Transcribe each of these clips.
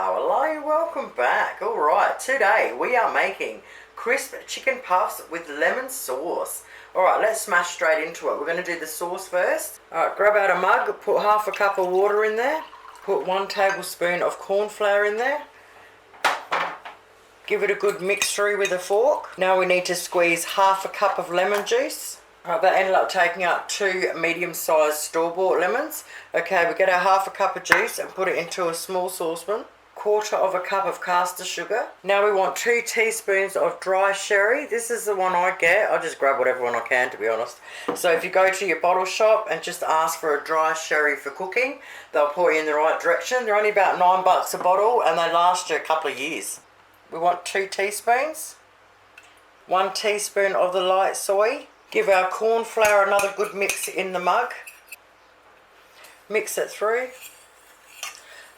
Hello, welcome back. Alright, today we are making crisp chicken puffs with lemon sauce. Alright, let's smash straight into it. We're going to do the sauce first. Alright, grab out a mug, put half a cup of water in there. Put 1 tablespoon of corn flour in there. Give it a good mixture with a fork. Now we need to squeeze half a cup of lemon juice. Alright, that ended up taking up 2 medium-sized store-bought lemons. Okay, we get our half a cup of juice and put it into a small saucepan. 1/4 cup of caster sugar. Now we want 2 teaspoons of dry sherry. This is the one I get. I just grab whatever one I can, to be honest. So if you go to your bottle shop and just ask for a dry sherry for cooking, they'll point you in the right direction. They're only about $9 a bottle and they last you a couple of years. We want 2 teaspoons. 1 teaspoon of the light soy. Give our corn flour another good mix in the mug. Mix it through.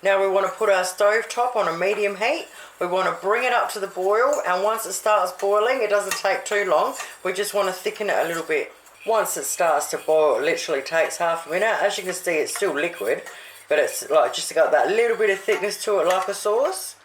Now we want to put our stove top on a medium heat. We want to bring it up to the boil, and once it starts boiling, it doesn't take too long. We just want to thicken it a little bit. Once it starts to boil, it literally takes half a minute. As you can see, it's still liquid, but it's like just got that little bit of thickness to it like a sauce.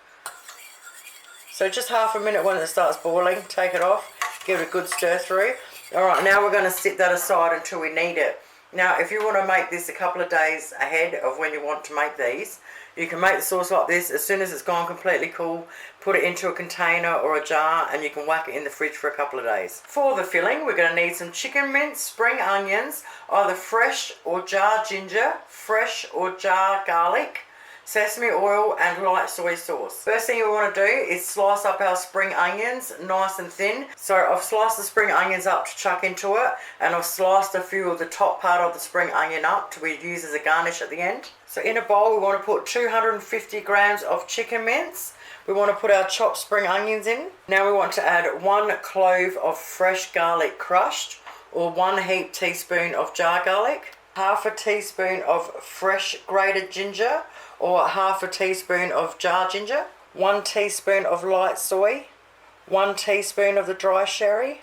So just half a minute when it starts boiling, take it off, give it a good stir through. Alright, now we're going to sit that aside until we need it. Now, if you want to make this a couple of days ahead of when you want to make these, you can make the sauce like this. As soon as it's gone completely cool, put it into a container or a jar and you can whack it in the fridge for a couple of days. For the filling, we're going to need some chicken mince, spring onions, either fresh or jar ginger, fresh or jar garlic, sesame oil and light soy sauce. First thing we want to do is slice up our spring onions nice and thin. So I've sliced the spring onions up to chuck into it, and I've sliced a few of the top part of the spring onion up to be used as a garnish at the end. So in a bowl we want to put 250 grams of chicken mince. We want to put our chopped spring onions in. Now we want to add 1 clove of fresh garlic crushed, or 1 heap teaspoon of jar garlic, half a teaspoon of fresh grated ginger, or half a teaspoon of jar ginger, 1 teaspoon of light soy, 1 teaspoon of the dry sherry,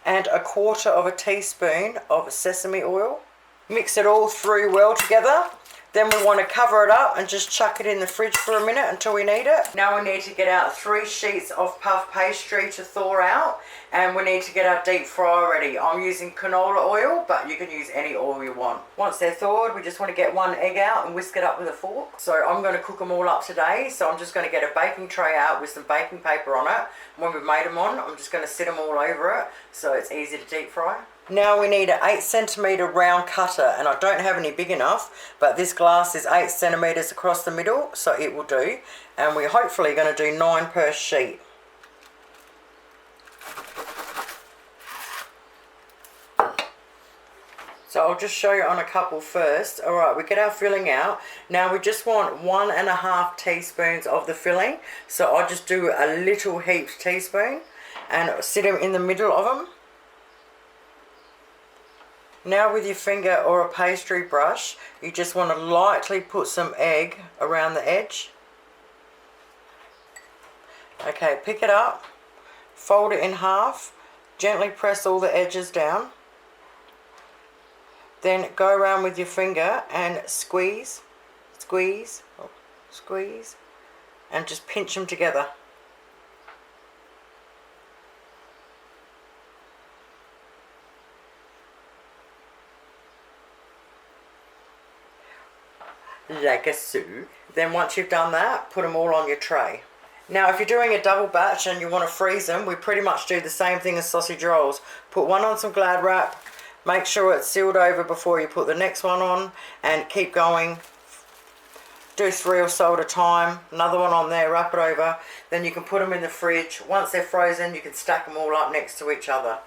and 1/4 teaspoon of sesame oil. Mix it all through well together. Then we want to cover it up and just chuck it in the fridge for a minute until we need it. Now we need to get out 3 sheets of puff pastry to thaw out, and we need to get our deep fryer ready. I'm using canola oil, but you can use any oil you want. Once they're thawed, we just want to get 1 egg out and whisk it up with a fork. So I'm going to cook them all up today, so I'm just going to get a baking tray out with some baking paper on it. When we've made them on, I'm just going to sit them all over it so it's easy to deep fry. Now we need an 8cm round cutter, and I don't have any big enough, but this glass is 8 centimeters across the middle, so it will do. And we're hopefully going to do 9 per sheet. So I'll just show you on a couple first. Alright, we get our filling out. Now we just want 1.5 teaspoons of the filling. So I'll just do a little heaped teaspoon and sit them in the middle of them. Now with your finger or a pastry brush, you just want to lightly put some egg around the edge. Okay, pick it up, fold it in half, gently press all the edges down. Then go around with your finger and squeeze, squeeze, squeeze, and just pinch them together. Like a so. Then once you've done that, put them all on your tray. Now if you're doing a double batch and you want to freeze them, we pretty much do the same thing as sausage rolls. Put one on some Glad wrap, make sure it's sealed over before you put the next one on, and keep going. Do 3 or so at a time, another one on there, wrap it over, then you can put them in the fridge. Once they're frozen, you can stack them all up next to each other.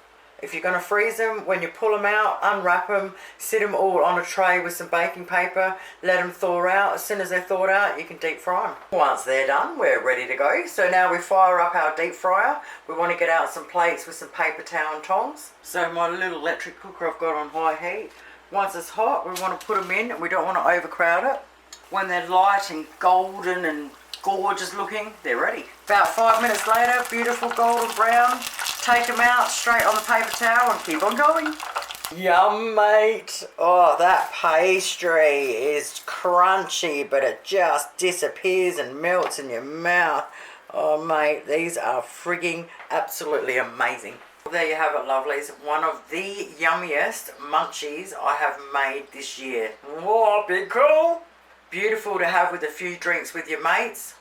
If you're going to freeze them, when you pull them out, unwrap them, sit them all on a tray with some baking paper, let them thaw out. As soon as they're thawed out, you can deep fry them. Once they're done, we're ready to go. So now we fire up our deep fryer. We want to get out some plates with some paper towel and tongs. So my little electric cooker I've got on high heat. Once it's hot, we want to put them in, and we don't want to overcrowd it. When they're light and golden and gorgeous looking, they're ready. About 5 minutes later, beautiful golden brown. Take them out straight on the paper towel and keep on going. Yum, mate. Oh, that pastry is crunchy, but it just disappears and melts in your mouth. Oh, mate, these are frigging absolutely amazing. There you have it, lovelies. One of the yummiest munchies I have made this year. What, be cool? Beautiful to have with a few drinks with your mates.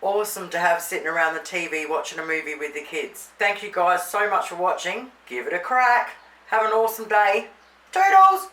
Awesome to have sitting around the TV watching a movie with the kids. Thank you guys so much for watching. Give it a crack. Have an awesome day. Toodles!